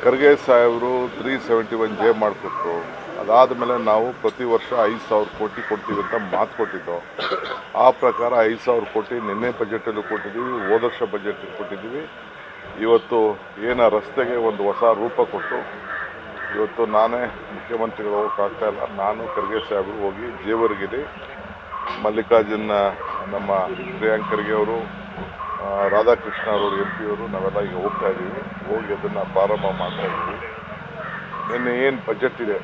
ಖರ್ಗೆ ಸಾಹೇಬರು 371J ಮಾಡಿಕೊಟ್ರು. ಅದಾದಮೇಲೆ ನಾವು ಪ್ರತಿ ವರ್ಷ 5,000 ಕೋಟಿ ಕೊಡ್ತೀವಿ ಅಂತ ಮಾತು ಕೊಟ್ಟಿದ್ದೋ. ಆ ಪ್ರಕಾರ 5,000 ಕೋಟಿ ನಿನ್ನೆ ಬಜೆಟಲ್ಲೂ ಕೊಟ್ಟಿದ್ದೀವಿ, ಹೋದ ವರ್ಷ ಬಜೆಟ್ ಕೊಟ್ಟಿದ್ದೀವಿ. ಇವತ್ತು ರಸ್ತೆಗೆ ಒಂದು ಹೊಸ ರೂಪ ಕೊಟ್ಟು ಇವತ್ತು ನಾನೇ ಮುಖ್ಯಮಂತ್ರಿಗಳು ಹೋಗೋಕ್ಕಾಗ್ತಾ ಇಲ್ಲ. ನಾನು ಖರ್ಗೆ ಸಾಹೇಬರು ಹೋಗಿ ಜೇವರ್ಗಿಲಿ ಮಲ್ಲಿಕಾರ್ಜುನ ನಮ್ಮ ಪ್ರಿಯಾಂಕ್ ಖರ್ಗೆ ಅವರು, ರಾಧಾಕೃಷ್ಣ ಅವರು MP ಅವರು ನಾವೆಲ್ಲ ಈಗ ಹೋಗ್ತಾ ಇದ್ದೀವಿ. ಹೋಗಿ ಅದನ್ನು ಪ್ರಾರಂಭ ಮಾಡ್ತಾ ಇದ್ದೀವಿ. ನಿನ್ನೆ ಏನು ಬಜೆಟ್ ಇದೆ,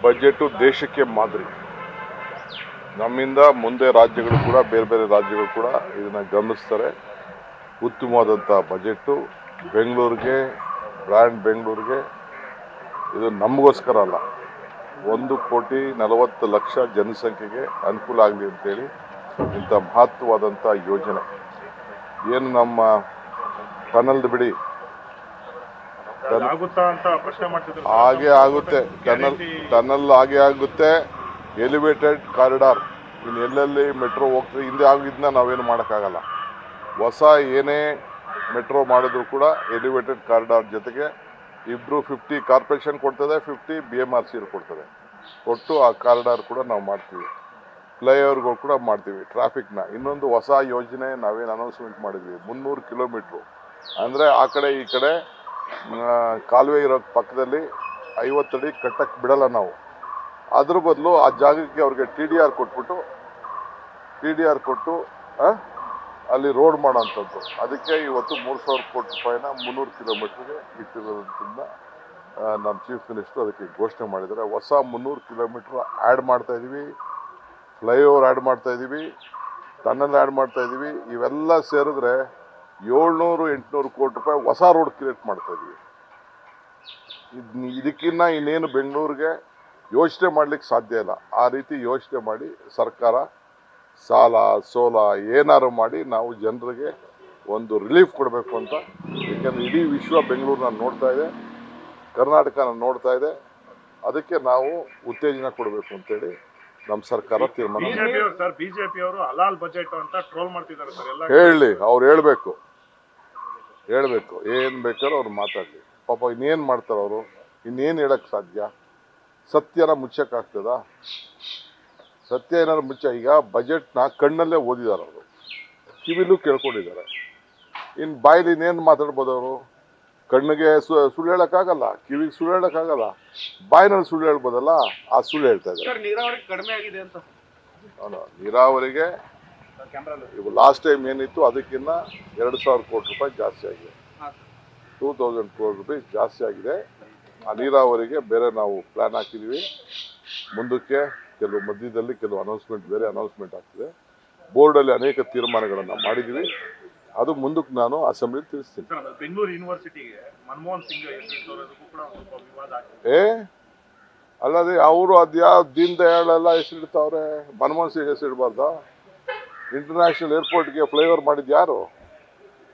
ಬಜೆಟು ದೇಶಕ್ಕೆ ಮಾದರಿ. ನಮ್ಮಿಂದ ಮುಂದೆ ರಾಜ್ಯಗಳು ಕೂಡ, ಬೇರೆ ಬೇರೆ ರಾಜ್ಯಗಳು ಕೂಡ ಇದನ್ನು ಗಮನಿಸ್ತಾರೆ. ಉತ್ತಮವಾದಂಥ ಬಜೆಟ್ಟು ಬೆಂಗಳೂರಿಗೆ, ಬ್ರ್ಯಾಂಡ್ ಬೆಂಗಳೂರಿಗೆ. ಇದು ನಮಗೋಸ್ಕರ ಅಲ್ಲ, 1,40,00,000 ಜನಸಂಖ್ಯೆಗೆ ಅನುಕೂಲ ಆಗಲಿ ಅಂತೇಳಿ ಇಂಥ ಮಹತ್ವವಾದಂಥ ಯೋಜನೆ. ಏನು ನಮ್ಮ ಟನಲ್ದು ಬಿಡಿ, ಹಾಗೆ ಆಗುತ್ತೆ, ಟನಲ್ ಹಾಗೆ ಆಗುತ್ತೆ. ಎಲಿವೇಟೆಡ್ ಕಾರಿಡಾರ್, ಇನ್ನು ಎಲ್ಲೆಲ್ಲಿ ಮೆಟ್ರೋ ಹೋಗ್ತದೆ, ಹಿಂದೆ ಆಗಿದ್ದನ್ನ ನಾವೇನು ಮಾಡೋಕ್ಕಾಗಲ್ಲ. ಹೊಸ ಏನೇ ಮೆಟ್ರೋ ಮಾಡಿದ್ರು ಕೂಡ ಎಲಿವೇಟೆಡ್ ಕಾರಿಡಾರ್ ಜೊತೆಗೆ ಇಬ್ಬರು 50 ಕಾರ್ಪೊರೇಷನ್ ಕೊಡ್ತದೆ, 50 BMRC ಕೊಡ್ತದೆ. ಕೊಟ್ಟು ಆ ಕಾರಿಡಾರ್ ಕೂಡ ನಾವು ಮಾಡ್ತೀವಿ. ಫ್ಲೈಓವರ್ಗಳು ಕೂಡ ಮಾಡ್ತೀವಿ. ಟ್ರಾಫಿಕ್ನ ಇನ್ನೊಂದು ಹೊಸ ಯೋಜನೆ ನಾವೇನು ಅನೌನ್ಸ್ಮೆಂಟ್ ಮಾಡಿದ್ವಿ, 300 ಕಿಲೋಮೀಟ್ರು. ಅಂದರೆ ಆ ಕಡೆ ಈ ಕಡೆ ಕಾಲುವೆ ಇರೋ ಪಕ್ಕದಲ್ಲಿ 50 ಅಡಿ ಕಟ್ಟಕ್ಕೆ ಬಿಡಲ್ಲ ನಾವು. ಅದ್ರ ಬದಲು ಆ ಜಾಗಕ್ಕೆ ಅವ್ರಿಗೆ TDR ಕೊಟ್ಟು ಅಲ್ಲಿ ರೋಡ್ ಮಾಡೋಂಥದ್ದು. ಅದಕ್ಕೆ ಇವತ್ತು 3,000 ಕೋಟಿ ರೂಪಾಯಿನ 300 ಕಿಲೋಮೀಟ್ರಿಗೆ ಇಟ್ಟಿರೋದ್ರಿಂದ ನಮ್ಮ ಚೀಫ್ ಮಿನಿಸ್ಟರ್ ಅದಕ್ಕೆ ಘೋಷಣೆ ಮಾಡಿದ್ದಾರೆ. ಹೊಸ 300 ಕಿಲೋಮೀಟ್ರ್ ಆ್ಯಡ್ ಮಾಡ್ತಾಯಿದ್ದೀವಿ, ಫ್ಲೈಓವರ್ ಆ್ಯಡ್ ಮಾಡ್ತಾಯಿದ್ದೀವಿ, ಟನಲ್ ಆ್ಯಡ್ ಮಾಡ್ತಾಯಿದ್ದೀವಿ. ಇವೆಲ್ಲ ಸೇರಿದ್ರೆ 700-800 ಕೋಟಿ ರೂಪಾಯಿ ಹೊಸ ರೋಡ್ ಕ್ರಿಯೇಟ್ ಮಾಡ್ತಾಯಿದ್ದೀವಿ. ಇದಕ್ಕಿನ್ನ ಇನ್ನೇನು ಬೆಂಗಳೂರಿಗೆ ಯೋಚನೆ ಮಾಡಲಿಕ್ಕೆ ಸಾಧ್ಯ ಇಲ್ಲ. ಆ ರೀತಿ ಯೋಚನೆ ಮಾಡಿ ಸರ್ಕಾರ ಸಾಲ ಸೋಲ ಏನಾರು ಮಾಡಿ ನಾವು ಜನರಿಗೆ ಒಂದು ರಿಲೀಫ್ ಕೊಡಬೇಕು ಅಂತ. ಏಕೆಂದರೆ ಇಡೀ ವಿಶ್ವ ಬೆಂಗಳೂರನ್ನ ನೋಡ್ತಾ ಇದೆ, ಕರ್ನಾಟಕನ ನೋಡ್ತಾ ಇದೆ. ಅದಕ್ಕೆ ನಾವು ಉತ್ತೇಜನ ಕೊಡಬೇಕು ಅಂತೇಳಿ ನಮ್ಮ ಸರ್ಕಾರ ತೀರ್ಮಾನ. ಹೇಳಿ, ಅವ್ರು ಹೇಳಬೇಕು, ಏನು ಬೇಕಾದ್ರೂ ಅವ್ರು ಮಾತಾಡಲಿ. ಪಾಪ ಇನ್ನೇನು ಮಾಡ್ತಾರೆ ಅವರು, ಇನ್ನೇನು ಹೇಳಕ್ಕೆ ಸಾಧ್ಯ? ಸತ್ಯನ ಮುಚ್ಚಕ್ಕಾಗ್ತದ? ಸತ್ಯ ಏನಾದ್ರು ಈಗ ಬಜೆಟ್ನ ಕಣ್ಣಲ್ಲೇ ಓದಿದ್ದಾರೆ ಅವರು, ಕಿವಿಲೂ ಕೇಳ್ಕೊಂಡಿದ್ದಾರೆ. ಇನ್ನು ಬಾಯಲ್ಲಿ ಇನ್ನೇನು ಮಾತಾಡ್ಬೋದು ಅವರು? ಕಣ್ಣಿಗೆ ಸುಳ್ಳು ಹೇಳೋಕ್ಕಾಗಲ್ಲ, ಕಿವಿಗೆ ಸುಳ್ಳು ಹೇಳೋಕ್ಕಾಗಲ್ಲ, ಬಾಯಿನಲ್ಲಿ ಸುಳ್ಳು ಹೇಳ್ಬೋದಲ್ಲ, ಆ ಸುಳ್ಳು ಹೇಳ್ತಾ ಇದ್ದಾರೆ. ನೀರಾವರಿಗೆ ಲಾಸ್ಟ್ ಟೈಮ್ ಏನಿತ್ತು ಅದಕ್ಕಿಂತ 2,000 ಕೋಟಿ ರೂಪಾಯಿ ಜಾಸ್ತಿ ಆಗಿದೆ, 2,000 ಕೋಟಿ ರೂಪಾಯಿ ಜಾಸ್ತಿ ಆಗಿದೆ. ಆ ನೀರಾವರಿಗೆ ಬೇರೆ ನಾವು ಪ್ಲಾನ್ ಹಾಕಿದ್ದೀವಿ. ಮುಂದಕ್ಕೆ ಕೆಲವು ಮಧ್ಯದಲ್ಲಿ ಕೆಲವು ಅನೌನ್ಸ್ಮೆಂಟ್, ಬೇರೆ ಅನೌನ್ಸ್ಮೆಂಟ್ ಆಗ್ತದೆ. ಬೋರ್ಡಲ್ಲಿ ಅನೇಕ ತೀರ್ಮಾನಗಳನ್ನು ಮಾಡಿದ್ದೀವಿ. ಅದು ಮುಂದಕ್ಕೆ ನಾನು ಅಸೆಂಬ್ಲಿ ತಿಳಿಸ್ತೀನಿ. ಬೆಂಗಳೂರು ಯೂನಿವರ್ಸಿಟಿಗೆ ಮನಮೋಹನ್ ಸಿಂಗ್ ಅಲ್ಲದೆ ಅವರು ಅದ್ಯಾವ ದೀನ್ ದಯಾಳ್ ಎಲ್ಲ ಹೆಸರಿಡ್ತಾವ್ರೆ, ಮನಮೋಹನ್ ಸಿಂಗ್ ಹೆಸರಿಡಬಾರ್ದ? ಇಂಟರ್ನ್ಯಾಷನಲ್ ಏರ್ಪೋರ್ಟ್ಗೆ ಫ್ಲೈಓವರ್ ಮಾಡಿದ್ದು ಯಾರು?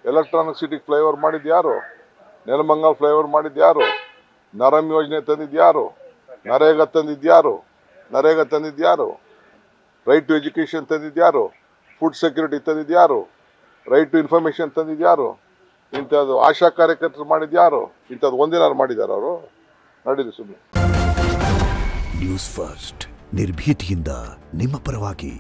ಎಲೆಕ್ಟ್ರಾನಿಕ್ ಸಿಟಿಗೆ ಫ್ಲೈಓವರ್ ಮಾಡಿದ್ದು ಯಾರು? ನೆಲಮಂಗಲ್ ಫ್ಲೈಓವರ್ ಮಾಡಿದ್ದು ಯಾರು? ನರಮ್ ಯೋಜನೆ ತಂದಿದ್ದು ಯಾರು? ನರೇಗಾ ತಂದಿದ್ದು ಯಾರು? ರೈಟ್ ಟು ಎಜುಕೇಷನ್ ತಂದಿದ್ದು ಯಾರು? ಫುಡ್ ಸೆಕ್ಯೂರಿಟಿ ತಂದಿದ್ದು ಯಾರು? ರೈಟ್ ಟು ಇನ್ಫಾರ್ಮೇಷನ್ ತಂದಿದ್ದು ಯಾರು? ಇಂಥದ್ದು ಆಶಾ ಕಾರ್ಯಕರ್ತರು ಮಾಡಿದ್ದು ಯಾರು? ಇಂಥದ್ದು ಒಂದಿನಾರು ಮಾಡಿದ್ದಾರೆ ಅವರು? ನಡೀರಿ ಸುಮ್ಮನೆ. ನ್ಯೂಸ್ ಫಸ್ಟ್, ನಿರ್ಭೀತಿಯಿಂದ ನಿಮ್ಮ ಪರವಾಗಿ.